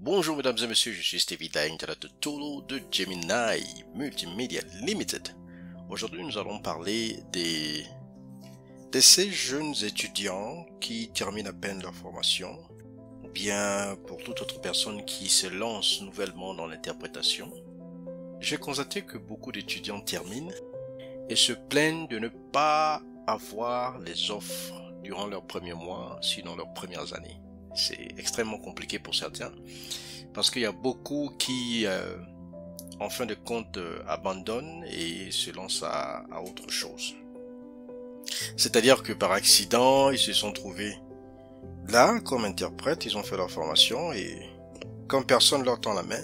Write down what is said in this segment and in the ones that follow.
Bonjour mesdames et messieurs, je suis Stevie Dying de la Tolo de Gemini Multimedia Limited. Aujourd'hui nous allons parler de ces jeunes étudiants qui terminent à peine leur formation, ou bien pour toute autre personne qui se lance nouvellement dans l'interprétation. J'ai constaté que beaucoup d'étudiants terminent et se plaignent de ne pas avoir les offres durant leurs premiers mois, sinon leurs premières années. C'est extrêmement compliqué pour certains parce qu'il y a beaucoup qui, en fin de compte, abandonnent et se lancent à autre chose. C'est-à-dire que par accident, ils se sont trouvés là comme interprètes, ils ont fait leur formation et comme personne leur tend la main,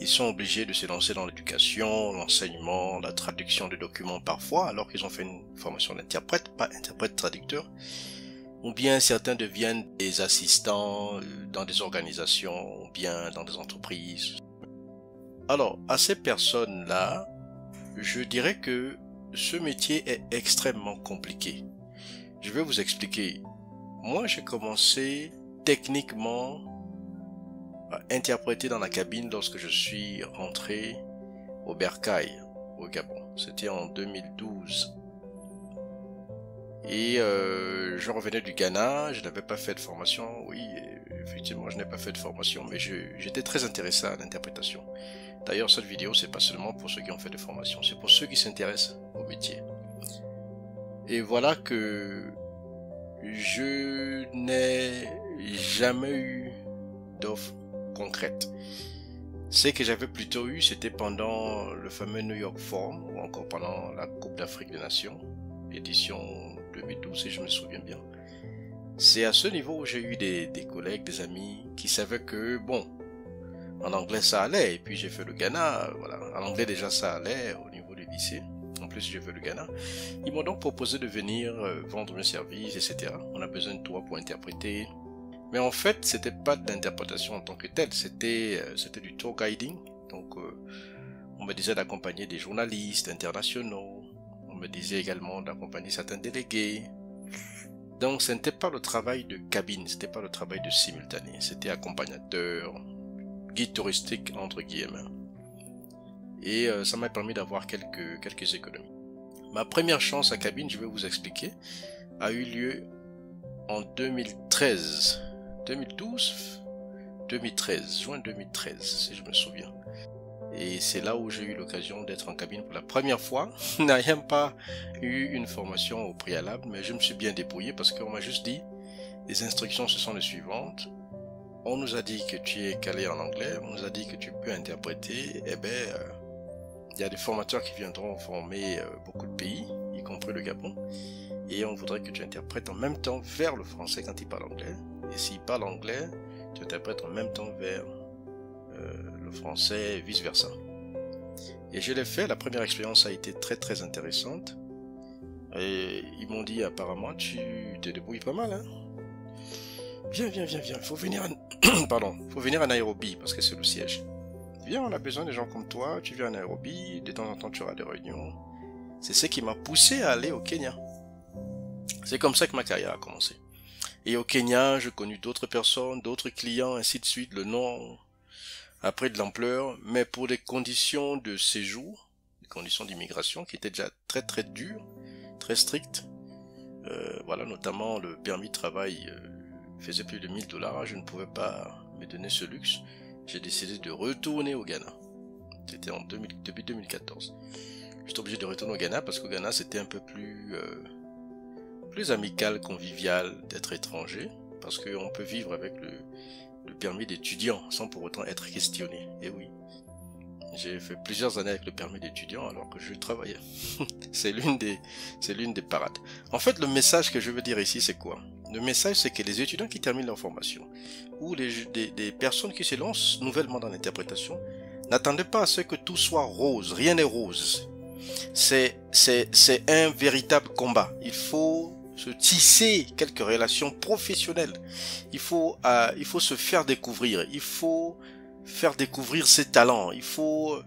ils sont obligés de se lancer dans l'éducation, l'enseignement, la traduction de documents parfois, alors qu'ils ont fait une formation d'interprète, pas interprète-traducteur. Ou bien certains deviennent des assistants dans des organisations, ou bien dans des entreprises. Alors, à ces personnes-là, je dirais que ce métier est extrêmement compliqué. Je vais vous expliquer. Moi, j'ai commencé techniquement à interpréter dans la cabine lorsque je suis rentré au Bercail, au Gabon. C'était en 2012. Et je revenais du Ghana, je n'avais pas fait de formation, oui, effectivement je n'ai pas fait de formation, mais j'étais très intéressé à l'interprétation. D'ailleurs cette vidéo c'est pas seulement pour ceux qui ont fait de formation, c'est pour ceux qui s'intéressent au métier. Et voilà que je n'ai jamais eu d'offre concrète. Ce que j'avais plutôt eu, c'était pendant le fameux New York Forum, ou encore pendant la Coupe d'Afrique des Nations, édition 2012 si je me souviens bien. C'est à ce niveau où j'ai eu des collègues, des amis qui savaient que bon, en anglais ça allait, et puis j'ai fait le Ghana, voilà, en anglais déjà ça allait au niveau du lycée, en plus j'ai fait le Ghana. Ils m'ont donc proposé de venir vendre mes services, etc. On a besoin de toi pour interpréter. Mais en fait, c'était pas de l'interprétation en tant que telle, c'était du tour guiding. Donc on me disait d'accompagner des journalistes internationaux. On me disait également d'accompagner certains délégués. Donc ce n'était pas le travail de cabine, c'était pas le travail de simultané, c'était accompagnateur, guide touristique entre guillemets. Et ça m'a permis d'avoir quelques économies. Ma première chance à cabine, je vais vous expliquer, a eu lieu en 2013, 2012, 2013, juin 2013 si je me souviens. Et c'est là où j'ai eu l'occasion d'être en cabine pour la première fois. N'ayant pas eu une formation au préalable, mais je me suis bien débrouillé parce qu'on m'a juste dit, les instructions ce sont les suivantes. On nous a dit que tu es calé en anglais, on nous a dit que tu peux interpréter. Eh ben, il y a des formateurs qui viendront former beaucoup de pays, y compris le Gabon. Et on voudrait que tu interprètes en même temps vers le français quand il parle anglais. Et s'il parle anglais, tu interprètes en même temps vers le français, vice versa. Et je l'ai fait, la première expérience a été très intéressante. Et ils m'ont dit apparemment tu te débrouilles pas mal, hein. Viens, faut venir pardon, faut venir à Nairobi parce que c'est le siège. Viens, on a besoin de gens comme toi, tu viens à Nairobi, de temps en temps tu auras des réunions. C'est ce qui m'a poussé à aller au Kenya. C'est comme ça que ma carrière a commencé. Et au Kenya, j'ai connu d'autres personnes, d'autres clients, ainsi de suite, le nom a pris de l'ampleur, mais pour des conditions de séjour, des conditions d'immigration qui étaient déjà très dures, très strictes. Voilà, notamment le permis de travail faisait plus de 1000 $, je ne pouvais pas me donner ce luxe. J'ai décidé de retourner au Ghana. C'était depuis 2014. J'étais obligé de retourner au Ghana parce qu'au Ghana c'était un peu plus amical, convivial d'être étranger, parce qu'on peut vivre avec le permis d'étudiant sans pour autant être questionné. Et oui, j'ai fait plusieurs années avec le permis d'étudiant alors que je travaillais. C'est l'une des parades. En fait, le message que je veux dire ici, c'est quoi? Le message, c'est que les étudiants qui terminent leur formation ou des personnes qui se lancent nouvellement dans l'interprétation, n'attendez pas à ce que tout soit rose. Rien n'est rose. C'est un véritable combat. Il faut se tisser quelques relations professionnelles. Il faut se faire découvrir. Il faut faire découvrir ses talents. Il faut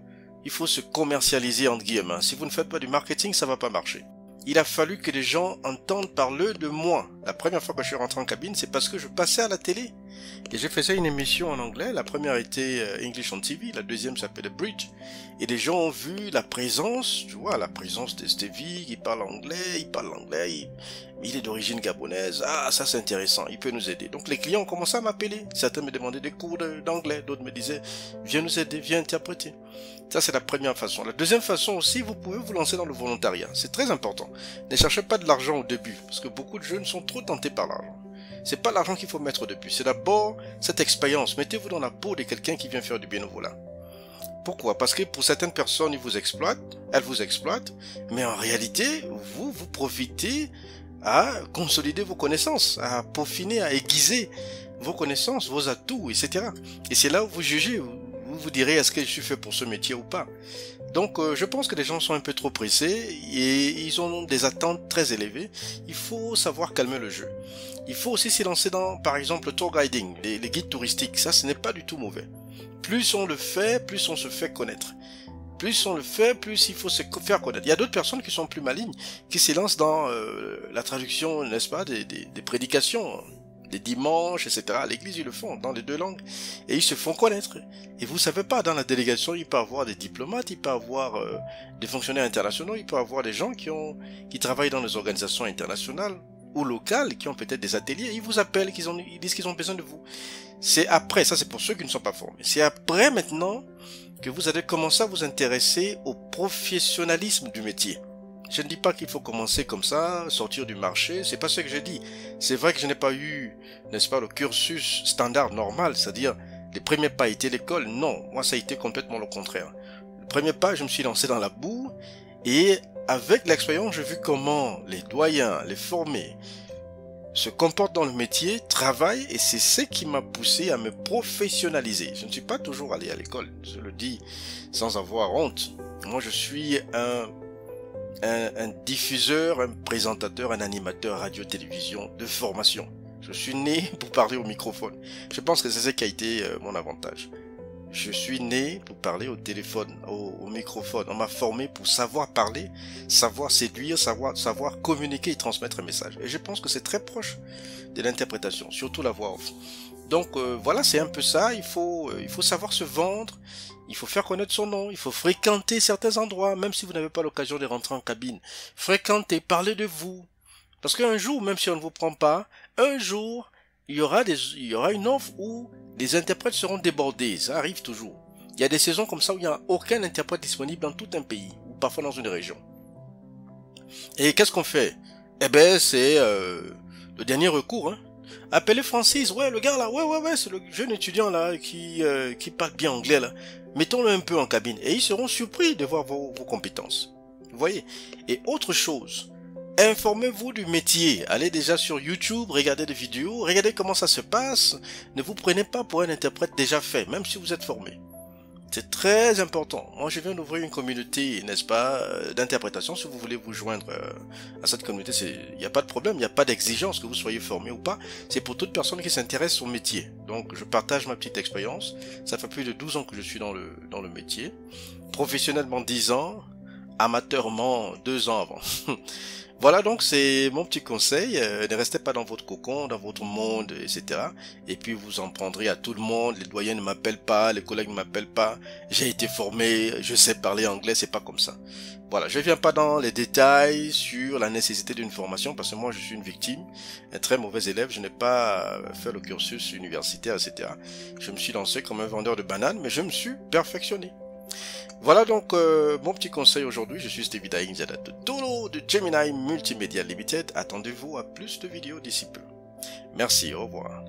se commercialiser entre guillemets. Si vous ne faites pas du marketing, ça va pas marcher. Il a fallu que les gens entendent parler de moi. La première fois que je suis rentré en cabine, c'est parce que je passais à la télé. Et je faisais une émission en anglais. La première était English on TV, la deuxième s'appelait The Bridge. Et les gens ont vu la présence, tu vois, la présence de Stevie, qui parle anglais, il est d'origine gabonaise. Ah, ça c'est intéressant, il peut nous aider. Donc les clients ont commencé à m'appeler. Certains me demandaient des cours d'anglais, d'autres me disaient, viens nous aider, viens interpréter. Ça c'est la première façon. La deuxième façon aussi, vous pouvez vous lancer dans le volontariat. C'est très important. Ne cherchez pas de l'argent au début, parce que beaucoup de jeunes sont trop tentés par l'argent. C'est pas l'argent qu'il faut mettre au début, c'est d'abord cette expérience. Mettez-vous dans la peau de quelqu'un qui vient faire du bénévolat. Pourquoi? Parce que pour certaines personnes, elles vous exploitent, mais en réalité, vous profitez à consolider vos connaissances, à peaufiner, à aiguiser vos connaissances, vos atouts, etc. Et c'est là où vous jugez, vous direz est-ce que je suis fait pour ce métier ou pas. Donc je pense que les gens sont un peu trop pressés et ils ont des attentes très élevées. Il faut savoir calmer le jeu. Il faut aussi s'y lancer dans, par exemple, le tour guiding, les guides touristiques. Ça, ce n'est pas du tout mauvais. Plus on le fait, plus on se fait connaître. Plus on le fait, plus il faut se faire connaître. Il y a d'autres personnes qui sont plus malignes, qui se lancent dans la traduction, n'est-ce pas, des prédications, des dimanches, etc. À l'église, ils le font dans les deux langues. Et ils se font connaître. Et vous savez pas, dans la délégation, il peut y avoir des diplomates, il peut y avoir des fonctionnaires internationaux, il peut y avoir des gens qui travaillent dans les organisations internationales ou locales, qui ont peut-être des ateliers. Ils vous appellent, ils disent qu'ils ont besoin de vous. C'est après, ça c'est pour ceux qui ne sont pas formés. C'est après maintenant que vous allez commencer à vous intéresser au professionnalisme du métier. Je ne dis pas qu'il faut commencer comme ça, sortir du marché, c'est pas ce que je dis. C'est vrai que je n'ai pas eu, n'est-ce pas, le cursus standard normal, c'est-à-dire les premiers pas étaient l'école. Non, moi ça a été complètement le contraire. Le premier pas, je me suis lancé dans la boue et avec l'expérience, j'ai vu comment les doyens, les formés, se comportent dans le métier, travaillent, et c'est ce qui m'a poussé à me professionnaliser. Je ne suis pas toujours allé à l'école, je le dis sans avoir honte. Moi, je suis un diffuseur, un présentateur, un animateur radio-télévision de formation. Je suis né pour parler au microphone. Je pense que c'est ce qui a été mon avantage. Je suis né pour parler au téléphone, au microphone. On m'a formé pour savoir parler, savoir séduire, savoir communiquer et transmettre un message. Et je pense que c'est très proche de l'interprétation, surtout la voix off. Donc voilà, c'est un peu ça. Il faut savoir se vendre, il faut faire connaître son nom, il faut fréquenter certains endroits, même si vous n'avez pas l'occasion de rentrer en cabine. Fréquenter, parler de vous. Parce qu'un jour, même si on ne vous prend pas, un jour, il y aura une offre où les interprètes seront débordés. Ça arrive toujours. Il y a des saisons comme ça où il n'y a aucun interprète disponible dans tout un pays, ou parfois dans une région. Et qu'est-ce qu'on fait? Eh ben, c'est le dernier recours. Hein. Appelez Francis, ouais, le gars là, ouais, c'est le jeune étudiant là qui parle bien anglais là. Mettons-le un peu en cabine et ils seront surpris de voir vos compétences. Vous voyez? Et autre chose, informez-vous du métier. Allez déjà sur YouTube, regardez des vidéos, regardez comment ça se passe. Ne vous prenez pas pour un interprète déjà fait, même si vous êtes formé. C'est très important. Moi, je viens d'ouvrir une communauté, n'est-ce pas, d'interprétation. Si vous voulez vous joindre à cette communauté, il n'y a pas de problème, il n'y a pas d'exigence que vous soyez formé ou pas. C'est pour toute personne qui s'intéresse au métier. Donc, je partage ma petite expérience. Ça fait plus de 12 ans que je suis dans le métier. Professionnellement 10 ans, amateurement 2 ans avant. Voilà, donc c'est mon petit conseil. Ne restez pas dans votre cocon, dans votre monde, etc. Et puis vous en prendrez à tout le monde. Les doyens ne m'appellent pas, les collègues ne m'appellent pas. J'ai été formé, je sais parler anglais, c'est pas comme ça. Voilà, je viens pas dans les détails sur la nécessité d'une formation parce que moi je suis une victime, un très mauvais élève. Je n'ai pas fait le cursus universitaire, etc. Je me suis lancé comme un vendeur de bananes, mais je me suis perfectionné. Voilà donc mon petit conseil aujourd'hui. Je suis Stevie Daing de Tolo de Gemini Multimedia Limited. Attendez-vous à plus de vidéos d'ici peu. Merci, au revoir.